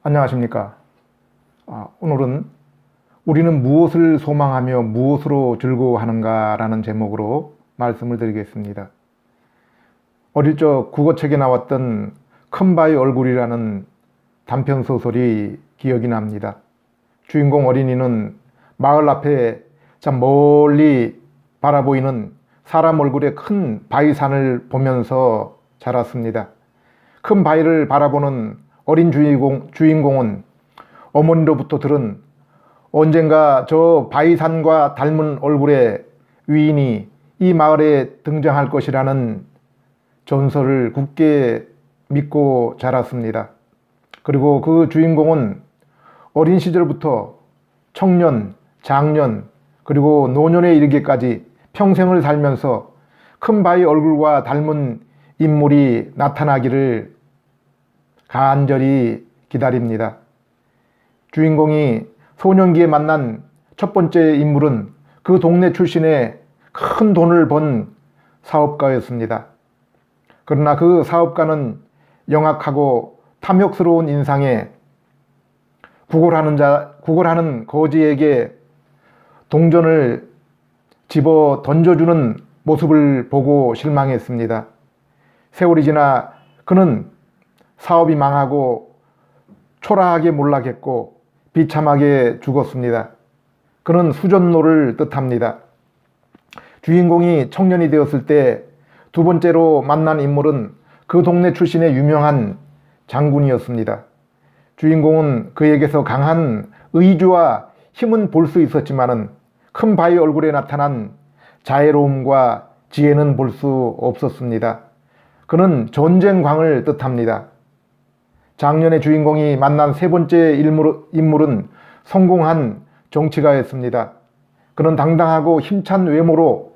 안녕하십니까. 오늘은 우리는 무엇을 소망하며 무엇으로 즐거워하는가 라는 제목으로 말씀을 드리겠습니다. 어릴 적 국어책에 나왔던 큰바위 얼굴이라는 단편소설이 기억이 납니다. 주인공 어린이는 마을 앞에 참 멀리 바라보이는 사람 얼굴의 큰 바위산을 보면서 자랐습니다. 큰 바위를 바라보는 어린 주인공은 어머니로부터 들은 언젠가 저 바위산과 닮은 얼굴의 위인이 이 마을에 등장할 것이라는 전설을 굳게 믿고 자랐습니다. 그리고 그 주인공은 어린 시절부터 청년, 장년, 그리고 노년에 이르기까지 평생을 살면서 큰 바위 얼굴과 닮은 인물이 나타나기를 간절히 기다립니다. 주인공이 소년기에 만난 첫 번째 인물은 그 동네 출신의 큰 돈을 번 사업가였습니다. 그러나 그 사업가는 영악하고 탐욕스러운 인상에 구걸하는 거지에게 동전을 집어 던져주는 모습을 보고 실망했습니다. 세월이 지나 그는 사업이 망하고 초라하게 몰락했고 비참하게 죽었습니다. 그는 수전노를 뜻합니다. 주인공이 청년이 되었을 때 두 번째로 만난 인물은 그 동네 출신의 유명한 장군이었습니다. 주인공은 그에게서 강한 의지와 힘은 볼 수 있었지만은 큰 바위 얼굴에 나타난 자애로움과 지혜는 볼 수 없었습니다. 그는 전쟁광을 뜻합니다. 작년에 주인공이 만난 세 번째 인물은 성공한 정치가였습니다. 그는 당당하고 힘찬 외모로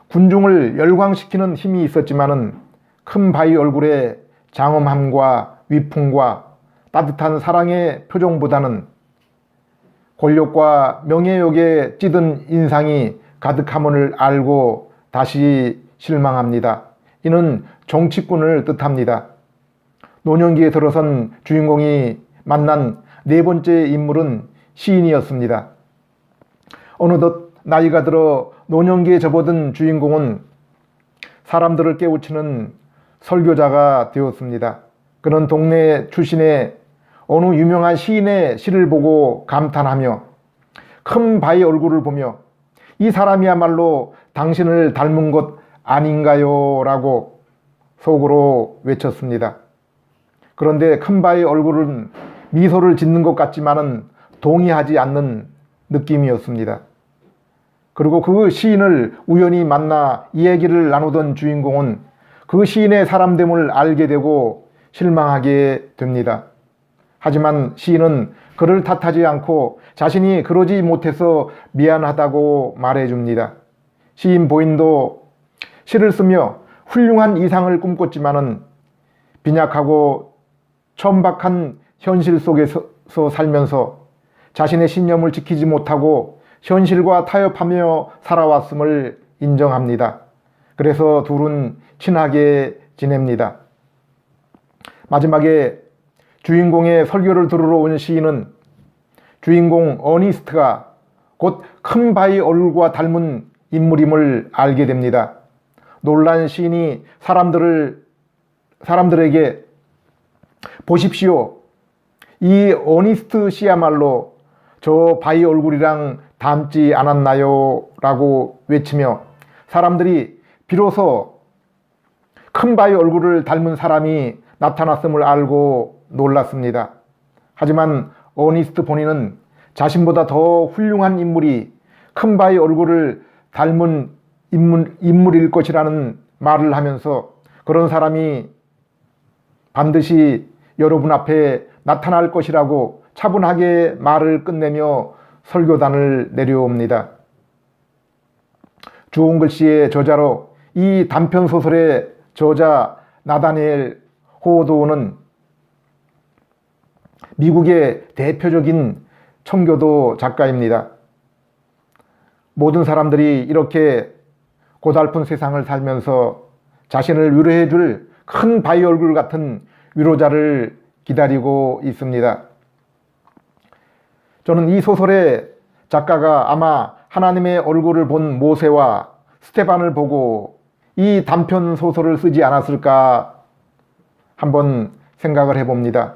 군중을 열광시키는 힘이 있었지만은 큰 바위 얼굴에 장엄함과 위풍과 따뜻한 사랑의 표정보다는 권력과 명예욕에 찌든 인상이 가득함을 알고 다시 실망합니다. 이는 정치꾼을 뜻합니다. 노년기에 들어선 주인공이 만난 네 번째 인물은 시인이었습니다. 어느덧 나이가 들어 노년기에 접어든 주인공은 사람들을 깨우치는 설교자가 되었습니다. 그는 동네 출신의 어느 유명한 시인의 시를 보고 감탄하며 큰 바위 얼굴을 보며 이 사람이야말로 당신을 닮은 것 아닌가요? 라고 속으로 외쳤습니다. 그런데 큰 바위 얼굴은 미소를 짓는 것 같지만은 동의하지 않는 느낌이었습니다. 그리고 그 시인을 우연히 만나 이야기를 나누던 주인공은 그 시인의 사람됨을 알게 되고 실망하게 됩니다. 하지만 시인은 그를 탓하지 않고 자신이 그러지 못해서 미안하다고 말해줍니다. 시인 부인도 시를 쓰며 훌륭한 이상을 꿈꿨지만은 빈약하고 천박한 현실 속에서 살면서 자신의 신념을 지키지 못하고 현실과 타협하며 살아왔음을 인정합니다. 그래서 둘은 친하게 지냅니다. 마지막에 주인공의 설교를 들으러 온 시인은 주인공 어니스트가 곧 큰 바위 얼굴과 닮은 인물임을 알게 됩니다. 놀란 시인이 사람들에게 보십시오. 이 어니스트 씨야말로 저 바위 얼굴이랑 닮지 않았나요? 라고 외치며 사람들이 비로소 큰 바위 얼굴을 닮은 사람이 나타났음을 알고 놀랐습니다. 하지만 어니스트 본인은 자신보다 더 훌륭한 인물이 큰 바위 얼굴을 닮은 인물일 것이라는 말을 하면서 그런 사람이 반드시 여러분 앞에 나타날 것이라고 차분하게 말을 끝내며 설교단을 내려옵니다. 주홍 글씨의 저자로 이 단편소설의 저자 나다니엘 호도는 미국의 대표적인 청교도 작가입니다. 모든 사람들이 이렇게 고달픈 세상을 살면서 자신을 위로해 줄 큰 바위 얼굴 같은 위로자를 기다리고 있습니다. 저는 이 소설의 작가가 아마 하나님의 얼굴을 본 모세와 스테반을 보고 이 단편 소설을 쓰지 않았을까 한번 생각을 해봅니다.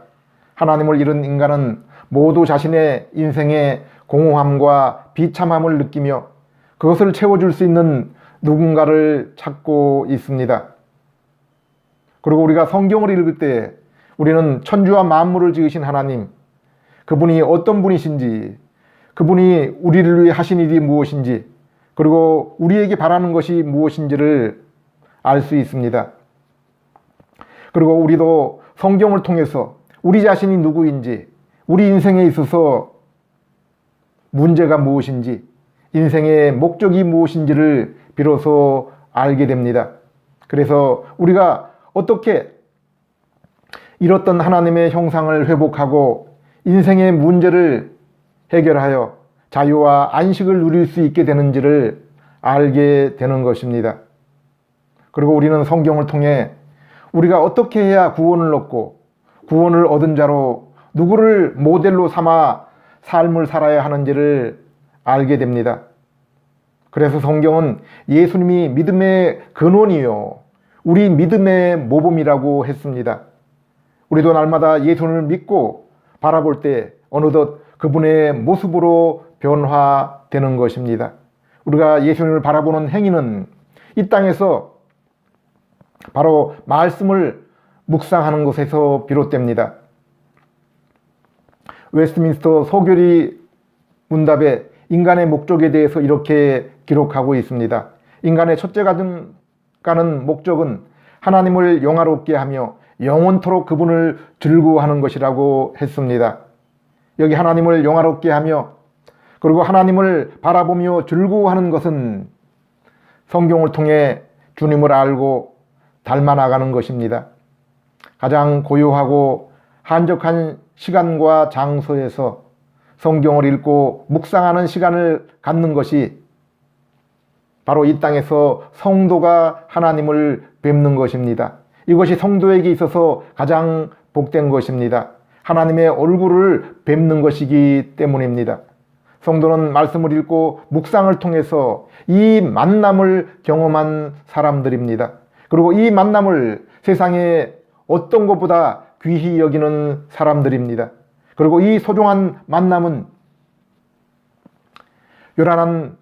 하나님을 잃은 인간은 모두 자신의 인생의 공허함과 비참함을 느끼며 그것을 채워줄 수 있는 누군가를 찾고 있습니다. 그리고 우리가 성경을 읽을 때 우리는 천주와 만물을 지으신 하나님, 그분이 어떤 분이신지, 그분이 우리를 위해 하신 일이 무엇인지, 그리고 우리에게 바라는 것이 무엇인지를 알 수 있습니다. 그리고 우리도 성경을 통해서 우리 자신이 누구인지, 우리 인생에 있어서 문제가 무엇인지, 인생의 목적이 무엇인지를 비로소 알게 됩니다. 그래서 우리가 어떻게 잃었던 하나님의 형상을 회복하고 인생의 문제를 해결하여 자유와 안식을 누릴 수 있게 되는지를 알게 되는 것입니다. 그리고 우리는 성경을 통해 우리가 어떻게 해야 구원을 얻고 구원을 얻은 자로 누구를 모델로 삼아 삶을 살아야 하는지를 알게 됩니다. 그래서 성경은 예수님이 믿음의 근원이요 우리 믿음의 모범이라고 했습니다. 우리도 날마다 예수님을 믿고 바라볼 때 어느덧 그분의 모습으로 변화되는 것입니다. 우리가 예수님을 바라보는 행위는 이 땅에서 바로 말씀을 묵상하는 것에서 비롯됩니다. 웨스트민스터 소교리 문답에 인간의 목적에 대해서 이렇게 기록하고 있습니다. 인간의 첫째 가는 목적은 하나님을 영화롭게 하며 영원토록 그분을 즐거워하는 것이라고 했습니다. 여기 하나님을 영화롭게 하며 그리고 하나님을 바라보며 즐거워하는 것은 성경을 통해 주님을 알고 닮아나가는 것입니다. 가장 고요하고 한적한 시간과 장소에서 성경을 읽고 묵상하는 시간을 갖는 것이 바로 이 땅에서 성도가 하나님을 뵙는 것입니다. 이것이 성도에게 있어서 가장 복된 것입니다. 하나님의 얼굴을 뵙는 것이기 때문입니다. 성도는 말씀을 읽고 묵상을 통해서 이 만남을 경험한 사람들입니다. 그리고 이 만남을 세상에 어떤 것보다 귀히 여기는 사람들입니다. 그리고 이 소중한 만남은 요란한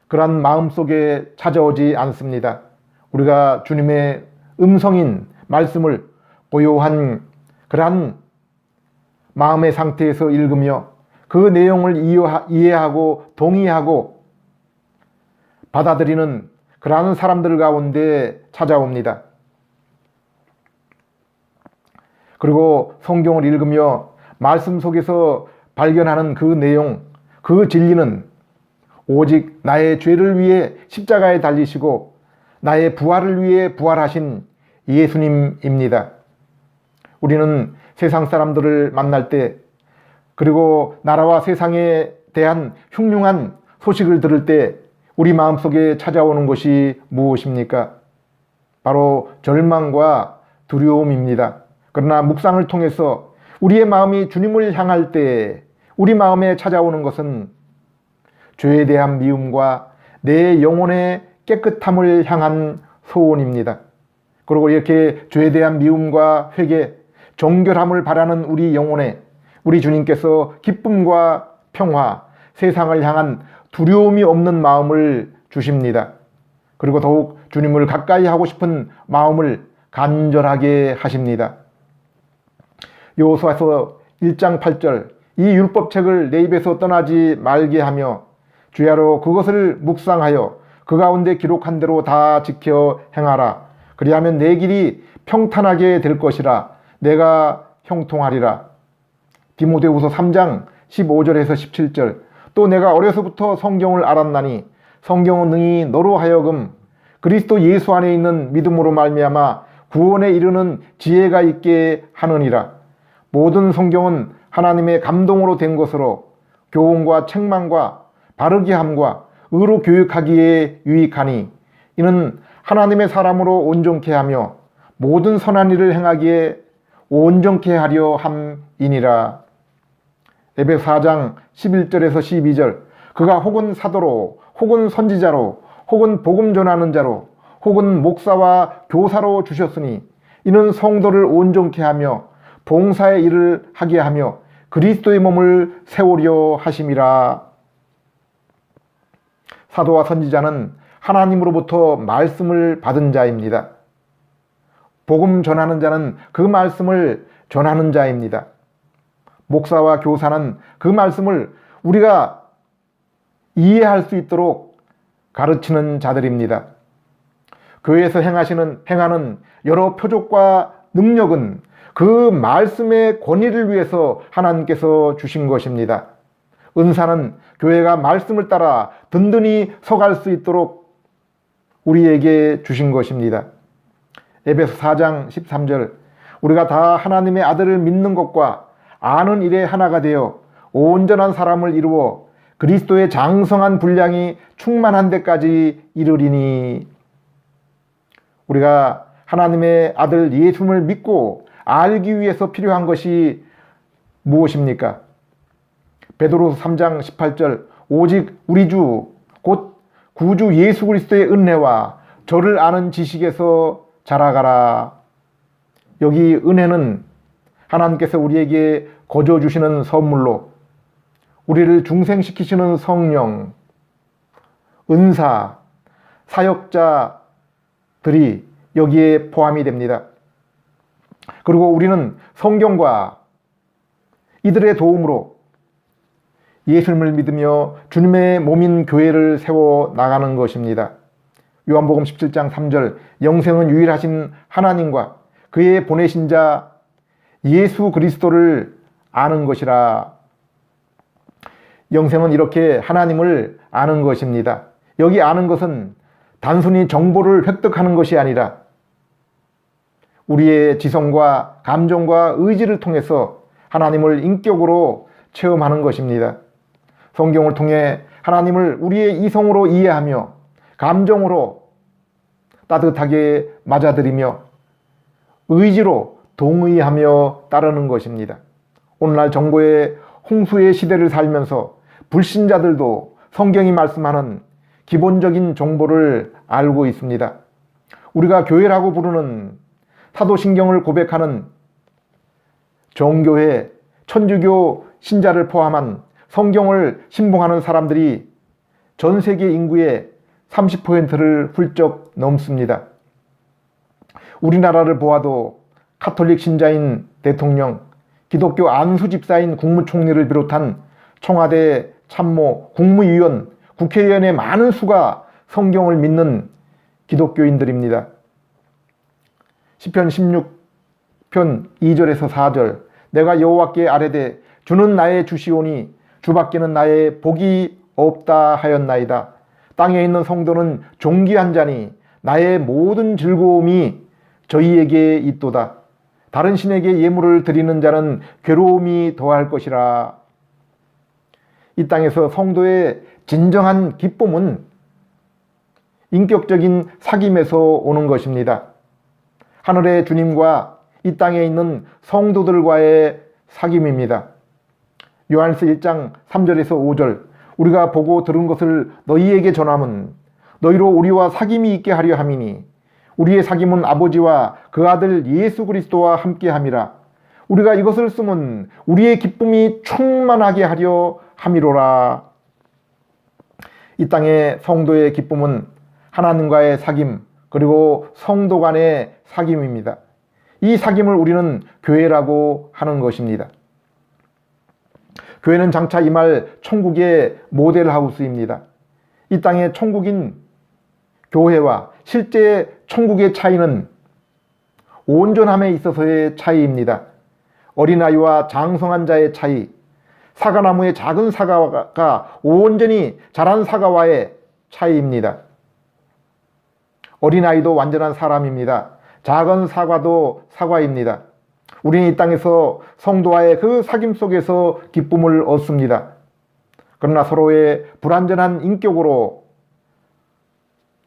그런 마음 속에 찾아오지 않습니다. 우리가 주님의 음성인 말씀을 고요한 그러한 마음의 상태에서 읽으며 그 내용을 이해하고 동의하고 받아들이는 그러한 사람들 가운데 찾아옵니다. 그리고 성경을 읽으며 말씀 속에서 발견하는 그 내용, 그 진리는 오직 나의 죄를 위해 십자가에 달리시고 나의 부활을 위해 부활하신 예수님입니다. 우리는 세상 사람들을 만날 때 그리고 나라와 세상에 대한 흉흉한 소식을 들을 때 우리 마음속에 찾아오는 것이 무엇입니까? 바로 절망과 두려움입니다. 그러나 묵상을 통해서 우리의 마음이 주님을 향할 때 우리 마음에 찾아오는 것은 죄에 대한 미움과 내 영혼의 깨끗함을 향한 소원입니다. 그리고 이렇게 죄에 대한 미움과 회개, 정결함을 바라는 우리 영혼에 우리 주님께서 기쁨과 평화, 세상을 향한 두려움이 없는 마음을 주십니다. 그리고 더욱 주님을 가까이 하고 싶은 마음을 간절하게 하십니다. 여호수아서 1장 8절 이 율법책을 내 입에서 떠나지 말게 하며 주야로 그것을 묵상하여 그 가운데 기록한 대로 다 지켜 행하라. 그리하면 내 길이 평탄하게 될 것이라. 내가 형통하리라. 디모데후서 3장 15절에서 17절 또 내가 어려서부터 성경을 알았나니 성경은 능히 너로 하여금 그리스도 예수 안에 있는 믿음으로 말미암아 구원에 이르는 지혜가 있게 하느니라. 모든 성경은 하나님의 감동으로 된 것으로 교훈과 책망과 바르게 함과 의로 교육하기에 유익하니 이는 하나님의 사람으로 온전케 하며 모든 선한 일을 행하기에 온전케 하려 함이니라. 에베소 4장 11절에서 12절 그가 혹은 사도로 혹은 선지자로 혹은 복음 전하는 자로 혹은 목사와 교사로 주셨으니 이는 성도를 온전케 하며 봉사의 일을 하게 하며 그리스도의 몸을 세우려 하심이라. 사도와 선지자는 하나님으로부터 말씀을 받은 자입니다. 복음 전하는 자는 그 말씀을 전하는 자입니다. 목사와 교사는 그 말씀을 우리가 이해할 수 있도록 가르치는 자들입니다. 교회에서 행하는 여러 표적과 능력은 그 말씀의 권위를 위해서 하나님께서 주신 것입니다. 은사는 교회가 말씀을 따라 든든히 서갈 수 있도록 우리에게 주신 것입니다. 에베소 4장 13절 우리가 다 하나님의 아들을 믿는 것과 아는 일에 하나가 되어 온전한 사람을 이루어 그리스도의 장성한 분량이 충만한 데까지 이르리니. 우리가 하나님의 아들 예수를 믿고 알기 위해서 필요한 것이 무엇입니까? 베드로서 3장 18절 오직 우리 주 곧 구주 예수 그리스도의 은혜와 저를 아는 지식에서 자라가라. 여기 은혜는 하나님께서 우리에게 거저 주시는 선물로 우리를 중생시키시는 성령, 은사, 사역자들이 여기에 포함이 됩니다. 그리고 우리는 성경과 이들의 도움으로 예수님을 믿으며 주님의 몸인 교회를 세워 나가는 것입니다. 요한복음 17장 3절 영생은 유일하신 하나님과 그의 보내신 자 예수 그리스도를 아는 것이라. 영생은 이렇게 하나님을 아는 것입니다. 여기 아는 것은 단순히 정보를 획득하는 것이 아니라 우리의 지성과 감정과 의지를 통해서 하나님을 인격으로 체험하는 것입니다. 성경을 통해 하나님을 우리의 이성으로 이해하며 감정으로 따뜻하게 맞아들이며 의지로 동의하며 따르는 것입니다. 오늘날 정보의 홍수의 시대를 살면서 불신자들도 성경이 말씀하는 기본적인 정보를 알고 있습니다. 우리가 교회라고 부르는 사도신경을 고백하는 정교회, 천주교 신자를 포함한 성경을 신봉하는 사람들이 전 세계 인구의 30%를 훌쩍 넘습니다. 우리나라를 보아도 카톨릭 신자인 대통령, 기독교 안수 집사인 국무총리를 비롯한 청와대 참모, 국무위원, 국회의원의 많은 수가 성경을 믿는 기독교인들입니다. 시편 16편 2절에서 4절 내가 여호와께 아뢰되 주는 나의 주시오니 주밖에는 나의 복이 없다 하였나이다. 땅에 있는 성도는 존귀한 자니 나의 모든 즐거움이 저희에게 있도다. 다른 신에게 예물을 드리는 자는 괴로움이 더할 것이라. 이 땅에서 성도의 진정한 기쁨은 인격적인 사귐에서 오는 것입니다. 하늘의 주님과 이 땅에 있는 성도들과의 사귐입니다. 요한일서 1장 3절에서 5절 우리가 보고 들은 것을 너희에게 전함은 너희로 우리와 사귐이 있게 하려 함이니 우리의 사귐은 아버지와 그 아들 예수 그리스도와 함께 함이라. 우리가 이것을 쓰면 우리의 기쁨이 충만하게 하려 함이로라. 이 땅의 성도의 기쁨은 하나님과의 사귐 그리고 성도 간의 사귐입니다. 이 사귐을 우리는 교회라고 하는 것입니다. 교회는 장차 임할 천국의 모델하우스입니다. 이 땅의 천국인 교회와 실제 천국의 차이는 온전함에 있어서의 차이입니다. 어린아이와 장성한 자의 차이, 사과나무의 작은 사과가 온전히 자란 사과와의 차이입니다. 어린아이도 완전한 사람입니다. 작은 사과도 사과입니다. 우리는 이 땅에서 성도와의 그 사귐 속에서 기쁨을 얻습니다. 그러나 서로의 불완전한 인격으로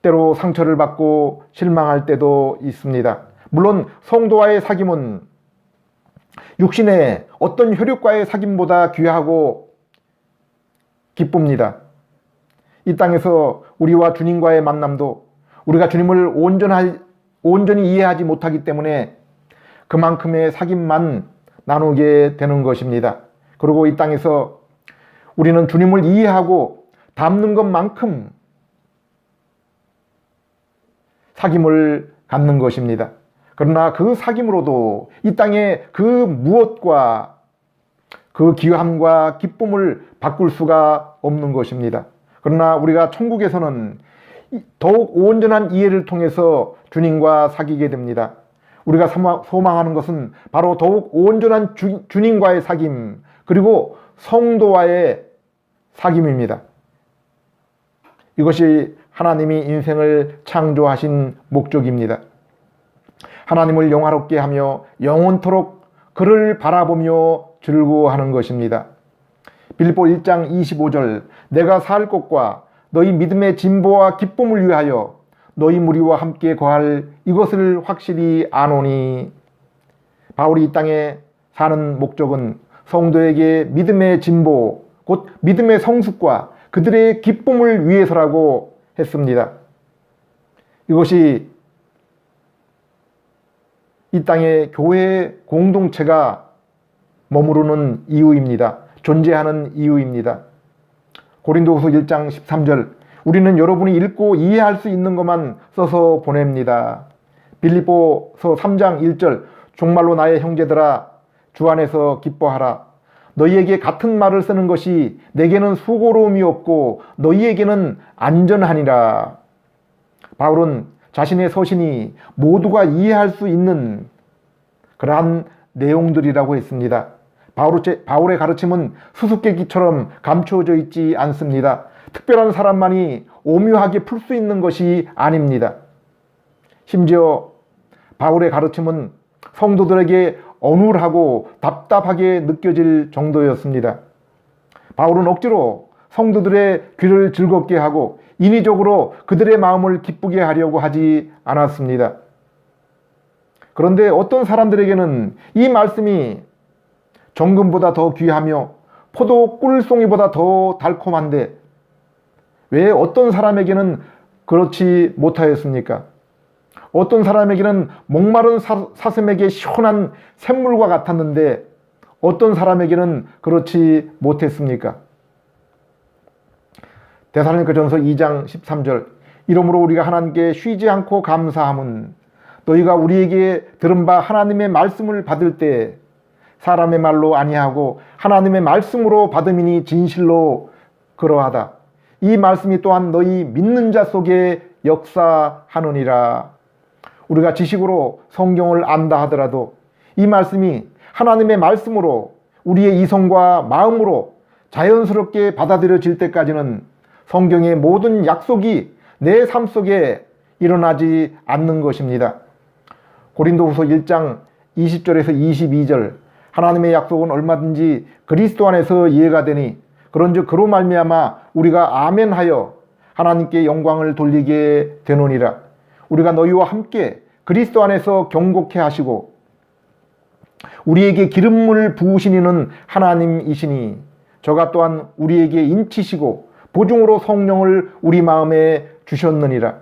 때로 상처를 받고 실망할 때도 있습니다. 물론 성도와의 사귐은 육신의 어떤 혈육과의 사귐보다 귀하고 기쁩니다. 이 땅에서 우리와 주님과의 만남도 우리가 주님을 온전히 이해하지 못하기 때문에 그만큼의 사귐만 나누게 되는 것입니다. 그리고 이 땅에서 우리는 주님을 이해하고 닮는 것만큼 사귐을 갖는 것입니다. 그러나 그 사귐으로도 이 땅의 그 무엇과 그 귀함과 기쁨을 바꿀 수가 없는 것입니다. 그러나 우리가 천국에서는 더욱 온전한 이해를 통해서 주님과 사귀게 됩니다. 우리가 소망하는 것은 바로 더욱 온전한 주님과의 사귐, 그리고 성도와의 사귐입니다. 이것이 하나님이 인생을 창조하신 목적입니다. 하나님을 영화롭게 하며 영원토록 그를 바라보며 즐거워하는 것입니다. 빌립보 1장 25절, 내가 살 것과 너희 믿음의 진보와 기쁨을 위하여 너희 무리와 함께 거할 이것을 확실히 아노니. 바울이 이 땅에 사는 목적은 성도에게 믿음의 진보, 곧 믿음의 성숙과 그들의 기쁨을 위해서라고 했습니다. 이것이 이 땅에 교회 공동체가 머무르는 이유입니다. 존재하는 이유입니다. 고린도후서 1장 13절, 우리는 여러분이 읽고 이해할 수 있는 것만 써서 보냅니다. 빌립보서 3장 1절, 정말로 나의 형제들아 주 안에서 기뻐하라. 너희에게 같은 말을 쓰는 것이 내게는 수고로움이 없고 너희에게는 안전하니라. 바울은 자신의 서신이 모두가 이해할 수 있는 그러한 내용들이라고 했습니다. 바울의 가르침은 수수께끼처럼 감추어져 있지 않습니다. 특별한 사람만이 오묘하게 풀 수 있는 것이 아닙니다. 심지어 바울의 가르침은 성도들에게 어눌하고 답답하게 느껴질 정도였습니다. 바울은 억지로 성도들의 귀를 즐겁게 하고 인위적으로 그들의 마음을 기쁘게 하려고 하지 않았습니다. 그런데 어떤 사람들에게는 이 말씀이 정금보다 더 귀하며 포도 꿀송이보다 더 달콤한데 왜 어떤 사람에게는 그렇지 못하였습니까? 어떤 사람에게는 목마른 사슴에게 시원한 샘물과 같았는데 어떤 사람에게는 그렇지 못했습니까? 데살로니가전서 2장 13절, 이러므로 우리가 하나님께 쉬지 않고 감사함은 너희가 우리에게 들은 바 하나님의 말씀을 받을 때 사람의 말로 아니하고 하나님의 말씀으로 받음이니 진실로 그러하다. 이 말씀이 또한 너희 믿는 자 속에 역사하느니라. 우리가 지식으로 성경을 안다 하더라도 이 말씀이 하나님의 말씀으로 우리의 이성과 마음으로 자연스럽게 받아들여질 때까지는 성경의 모든 약속이 내 삶 속에 일어나지 않는 것입니다. 고린도후서 1장 20절에서 22절, 하나님의 약속은 얼마든지 그리스도 안에서 이해가 되니 그런즉 그로 말미암아 우리가 아멘하여 하나님께 영광을 돌리게 되노니라. 우리가 너희와 함께 그리스도 안에서 경고케 하시고 우리에게 기름을 부으신 이는 하나님이시니 저가 또한 우리에게 인치시고 보증으로 성령을 우리 마음에 주셨느니라.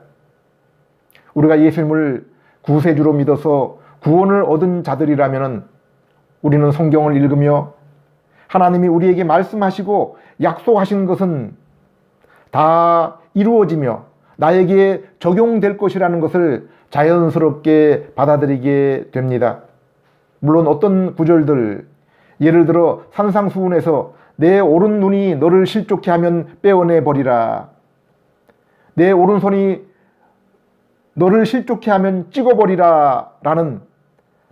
우리가 예수님을 구세주로 믿어서 구원을 얻은 자들이라면 우리는 성경을 읽으며 하나님이 우리에게 말씀하시고 약속하신 것은 다 이루어지며 나에게 적용될 것이라는 것을 자연스럽게 받아들이게 됩니다. 물론 어떤 구절들, 예를 들어 산상수훈에서 내 오른 눈이 너를 실족케 하면 빼어내 버리라, 내 오른손이 너를 실족케 하면 찍어버리라 라는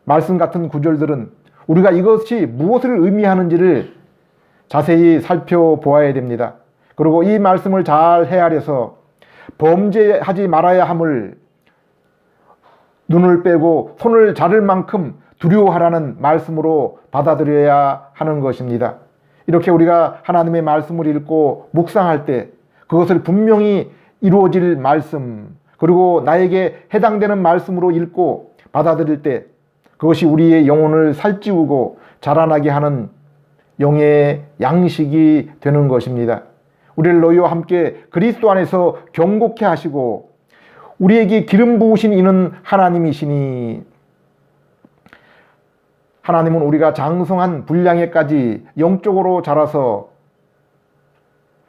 말씀 같은 구절들은 우리가 이것이 무엇을 의미하는지를 자세히 살펴보아야 됩니다. 그리고 이 말씀을 잘 헤아려서 범죄하지 말아야 함을 눈을 빼고 손을 자를 만큼 두려워하라는 말씀으로 받아들여야 하는 것입니다. 이렇게 우리가 하나님의 말씀을 읽고 묵상할 때 그것을 분명히 이루어질 말씀, 그리고 나에게 해당되는 말씀으로 읽고 받아들일 때 그것이 우리의 영혼을 살찌우고 자라나게 하는 영의 양식이 되는 것입니다. 우리를 너희와 함께 그리스도 안에서 경고케 하시고 우리에게 기름 부으신 이는 하나님이시니, 하나님은 우리가 장성한 분량에까지 영적으로 자라서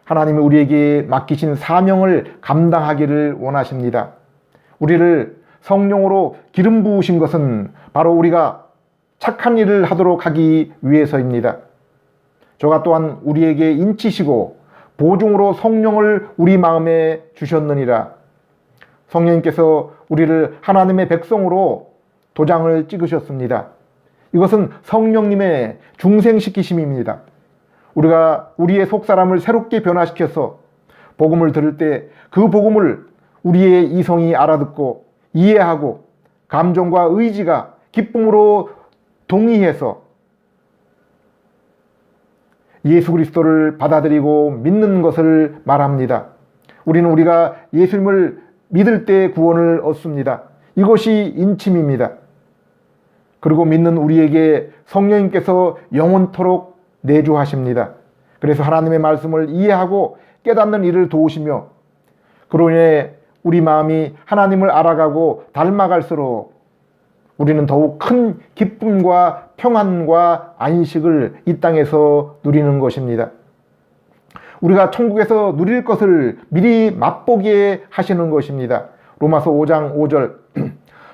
하나님이 우리에게 맡기신 사명을 감당하기를 원하십니다. 우리를 성령으로 기름 부으신 것은 바로 우리가 착한 일을 하도록 하기 위해서입니다. 저가 또한 우리에게 인치시고 보증으로 성령을 우리 마음에 주셨느니라. 성령님께서 우리를 하나님의 백성으로 도장을 찍으셨습니다. 이것은 성령님의 중생시키심입니다. 우리가 우리의 속사람을 새롭게 변화시켜서 복음을 들을 때 그 복음을 우리의 이성이 알아듣고 이해하고 감정과 의지가 기쁨으로 동의해서 예수 그리스도를 받아들이고 믿는 것을 말합니다. 우리는 우리가 예수님을 믿을 때 구원을 얻습니다. 이것이 인침입니다. 그리고 믿는 우리에게 성령님께서 영원토록 내주하십니다. 그래서 하나님의 말씀을 이해하고 깨닫는 일을 도우시며 그로 인해 우리 마음이 하나님을 알아가고 닮아갈수록 우리는 더욱 큰 기쁨과 평안과 안식을 이 땅에서 누리는 것입니다. 우리가 천국에서 누릴 것을 미리 맛보게 하시는 것입니다. 로마서 5장 5절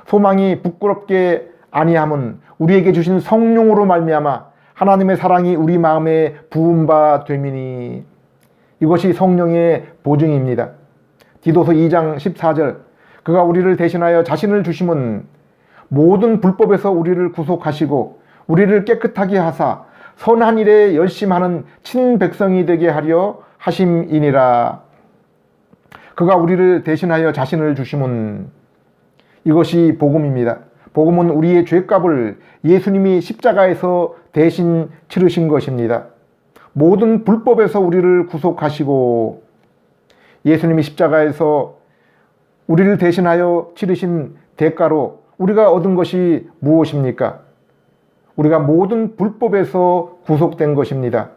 소망이 부끄럽게 아니함은 우리에게 주신 성령으로 말미암아 하나님의 사랑이 우리 마음에 부은 바 됨이니, 이것이 성령의 보증입니다. 디도서 2장 14절 그가 우리를 대신하여 자신을 주심은 모든 불법에서 우리를 구속하시고 우리를 깨끗하게 하사 선한 일에 열심하는 친백성이 되게 하려 하심이니라. 그가 우리를 대신하여 자신을 주심은, 이것이 복음입니다. 복음은 우리의 죄값을 예수님이 십자가에서 대신 치르신 것입니다. 모든 불법에서 우리를 구속하시고 예수님이 십자가에서 우리를 대신하여 치르신 대가로 우리가 얻은 것이 무엇입니까? 우리가 모든 불법에서 구속된 것입니다.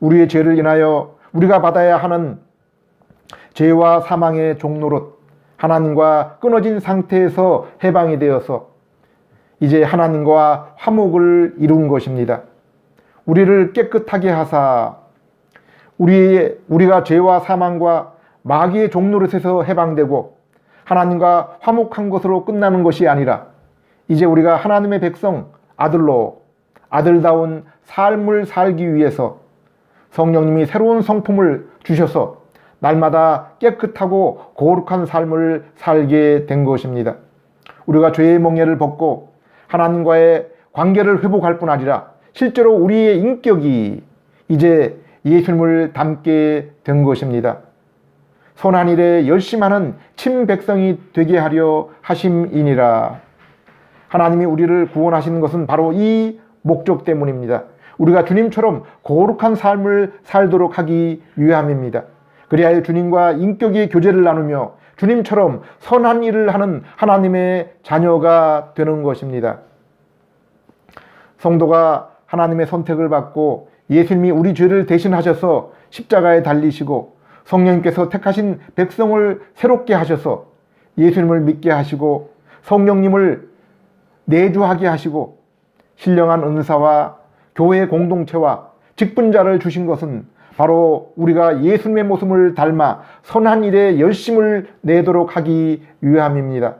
우리의 죄를 인하여 우리가 받아야 하는 죄와 사망의 종노릇, 하나님과 끊어진 상태에서 해방이 되어서 이제 하나님과 화목을 이룬 것입니다. 우리를 깨끗하게 하사 우리가 죄와 사망과 마귀의 종노릇에서 해방되고 하나님과 화목한 것으로 끝나는 것이 아니라 이제 우리가 하나님의 백성 아들로 아들다운 삶을 살기 위해서 성령님이 새로운 성품을 주셔서 날마다 깨끗하고 거룩한 삶을 살게 된 것입니다. 우리가 죄의 멍에를 벗고 하나님과의 관계를 회복할 뿐 아니라 실제로 우리의 인격이 이제 예수님을 닮게 된 것입니다. 선한 일에 열심하는 친백성이 되게 하려 하심이니라. 하나님이 우리를 구원하시는 것은 바로 이 목적 때문입니다. 우리가 주님처럼 거룩한 삶을 살도록 하기 위함입니다. 그리하여 주님과 인격의 교제를 나누며 주님처럼 선한 일을 하는 하나님의 자녀가 되는 것입니다. 성도가 하나님의 선택을 받고 예수님이 우리 죄를 대신하셔서 십자가에 달리시고 성령님께서 택하신 백성을 새롭게 하셔서 예수님을 믿게 하시고 성령님을 내주하게 하시고 신령한 은사와 교회 공동체와 직분자를 주신 것은 바로 우리가 예수님의 모습을 닮아 선한 일에 열심을 내도록 하기 위함입니다.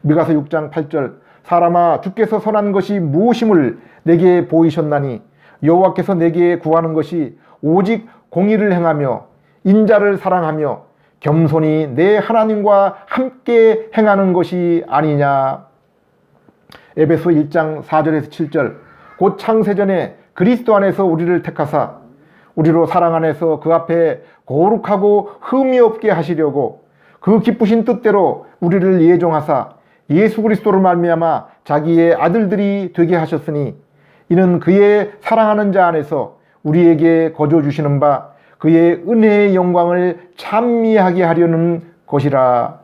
미가서 6장 8절 사람아 주께서 선한 것이 무엇임을 내게 보이셨나니 여호와께서 내게 구하는 것이 오직 공의를 행하며 인자를 사랑하며 겸손히 내 하나님과 함께 행하는 것이 아니냐. 에베소 1장 4절에서 7절 곧 창세전에 그리스도 안에서 우리를 택하사 우리로 사랑 안에서 그 앞에 거룩하고 흠이 없게 하시려고 그 기쁘신 뜻대로 우리를 예정하사 예수 그리스도로 말미암아 자기의 아들들이 되게 하셨으니 이는 그의 사랑하는 자 안에서 우리에게 거저 주시는 바 그의 은혜의 영광을 찬미하게 하려는 것이라.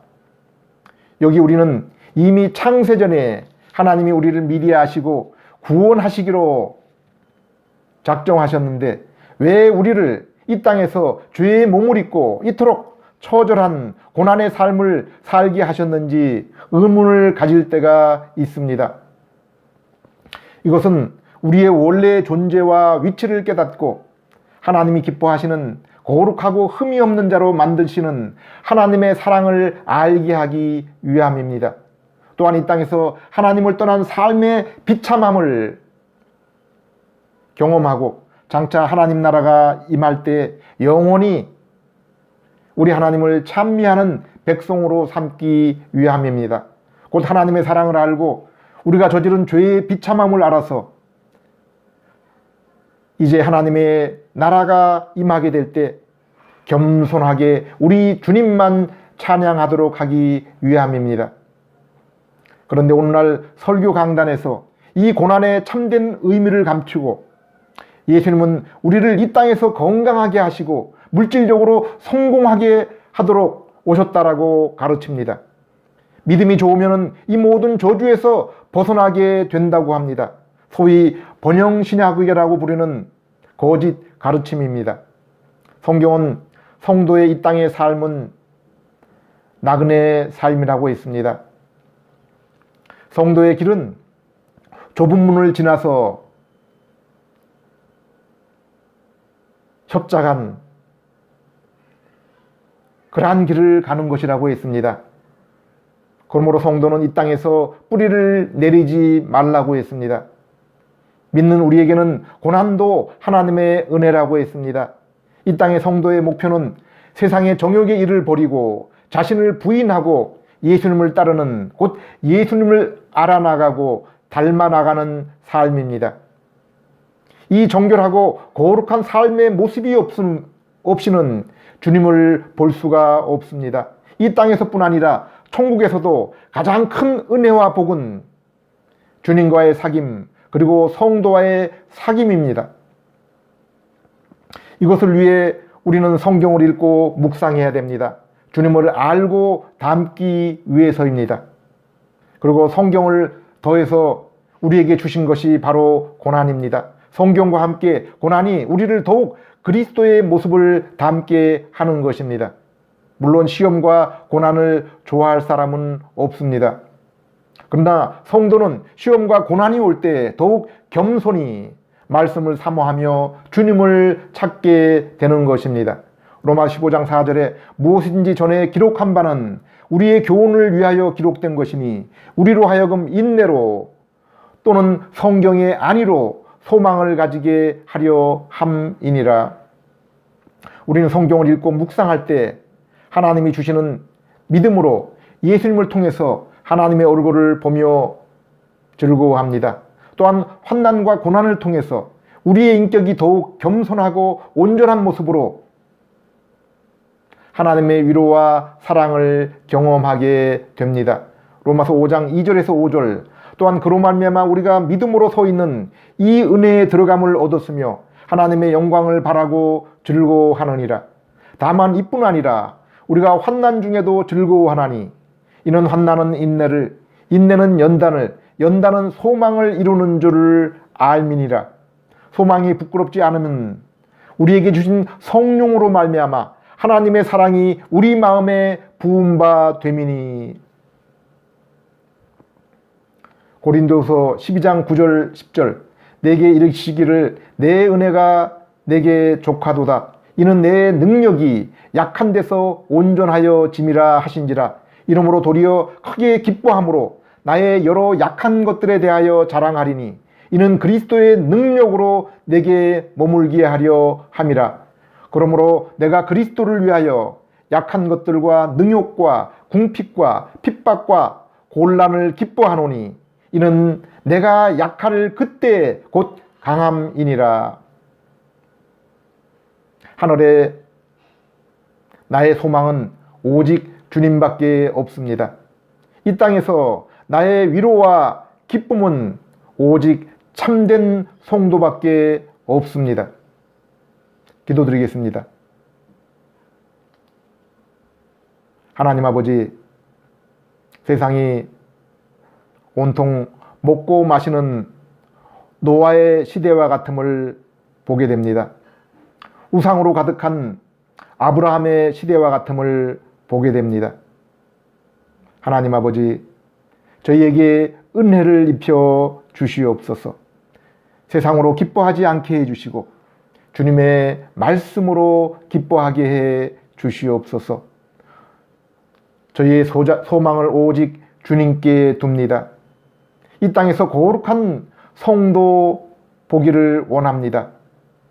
여기 우리는 이미 창세전에 하나님이 우리를 미리 아시고 구원하시기로 작정하셨는데 왜 우리를 이 땅에서 죄의 몸을 입고 이토록 처절한 고난의 삶을 살게 하셨는지 의문을 가질 때가 있습니다. 이것은 우리의 원래의 존재와 위치를 깨닫고 하나님이 기뻐하시는 거룩하고 흠이 없는 자로 만드시는 하나님의 사랑을 알게 하기 위함입니다. 또한 이 땅에서 하나님을 떠난 삶의 비참함을 경험하고 장차 하나님 나라가 임할 때 영원히 우리 하나님을 찬미하는 백성으로 삼기 위함입니다. 곧 하나님의 사랑을 알고 우리가 저지른 죄의 비참함을 알아서 이제 하나님의 나라가 임하게 될 때 겸손하게 우리 주님만 찬양하도록 하기 위함입니다. 그런데 오늘날 설교 강단에서 이 고난의 참된 의미를 감추고 예수님은 우리를 이 땅에서 건강하게 하시고 물질적으로 성공하게 하도록 오셨다라고 가르칩니다. 믿음이 좋으면 이 모든 저주에서 벗어나게 된다고 합니다. 소위 번영신약의라고 부르는 거짓 가르침입니다. 성경은 성도의 이 땅의 삶은 나그네 삶이라고 했습니다. 성도의 길은 좁은 문을 지나서 협착한 그러한 길을 가는 것이라고 했습니다. 그러므로 성도는 이 땅에서 뿌리를 내리지 말라고 했습니다. 믿는 우리에게는 고난도 하나님의 은혜라고 했습니다. 이 땅의 성도의 목표는 세상의 정욕의 일을 버리고 자신을 부인하고 예수님을 따르는, 곧 예수님을 알아나가고 닮아나가는 삶입니다. 이 정결하고 거룩한 삶의 모습이 없이는 주님을 볼 수가 없습니다. 이 땅에서뿐 아니라 천국에서도 가장 큰 은혜와 복은 주님과의 사귐, 그리고 성도와의 사귐입니다. 이것을 위해 우리는 성경을 읽고 묵상해야 됩니다. 주님을 알고 닮기 위해서입니다. 그리고 성경을 더해서 우리에게 주신 것이 바로 고난입니다. 성경과 함께 고난이 우리를 더욱 그리스도의 모습을 닮게 하는 것입니다. 물론 시험과 고난을 좋아할 사람은 없습니다. 그러나 성도는 시험과 고난이 올 때 더욱 겸손히 말씀을 사모하며 주님을 찾게 되는 것입니다. 로마 15장 4절에 무엇인지 전에 기록한 바는 우리의 교훈을 위하여 기록된 것이니 우리로 하여금 인내로 또는 성경의 안위로 소망을 가지게 하려 함이니라. 우리는 성경을 읽고 묵상할 때 하나님이 주시는 믿음으로 예수님을 통해서 하나님의 얼굴을 보며 즐거워합니다. 또한 환난과 고난을 통해서 우리의 인격이 더욱 겸손하고 온전한 모습으로 하나님의 위로와 사랑을 경험하게 됩니다. 로마서 5장 2절에서 5절, 또한 그로 말미암아 우리가 믿음으로 서 있는 이 은혜에 들어감을 얻었으며 하나님의 영광을 바라고 즐거워하느니라. 다만 이뿐 아니라 우리가 환난 중에도 즐거워하나니 이는 환난은 인내를, 인내는 연단을, 연단은 소망을 이루는 줄을 알미니라. 소망이 부끄럽지 않으면 우리에게 주신 성령으로 말미암아 하나님의 사랑이 우리 마음에 부은 바 됨이니. 고린도서 12장 9절 10절, 내게 이르시기를 내 은혜가 내게 족하도다. 이는 내 능력이 약한 데서 온전하여 짐이라 하신지라. 이러므로 도리어 크게 기뻐함으로 나의 여러 약한 것들에 대하여 자랑하리니 이는 그리스도의 능력으로 내게 머물게 하려 함이라. 그러므로 내가 그리스도를 위하여 약한 것들과 능욕과 궁핍과 핍박과 곤란을 기뻐하노니 이는 내가 약할 그때 곧 강함이니라. 하늘에 나의 소망은 오직 주님밖에 없습니다. 이 땅에서 나의 위로와 기쁨은 오직 참된 성도밖에 없습니다. 기도드리겠습니다. 하나님 아버지, 세상이 온통 먹고 마시는 노아의 시대와 같음을 보게 됩니다. 우상으로 가득한 아브라함의 시대와 같음을 보게 됩니다. 하나님 아버지, 저희에게 은혜를 입혀 주시옵소서. 세상으로 기뻐하지 않게 해주시고 주님의 말씀으로 기뻐하게 해 주시옵소서. 저희의 소망을 오직 주님께 둡니다. 이 땅에서 거룩한 성도 보기를 원합니다.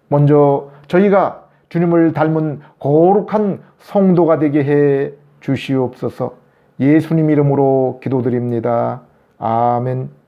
먼저 저희가 주님을 닮은 거룩한 성도가 되게 해 주시옵소서. 예수님 이름으로 기도드립니다. 아멘.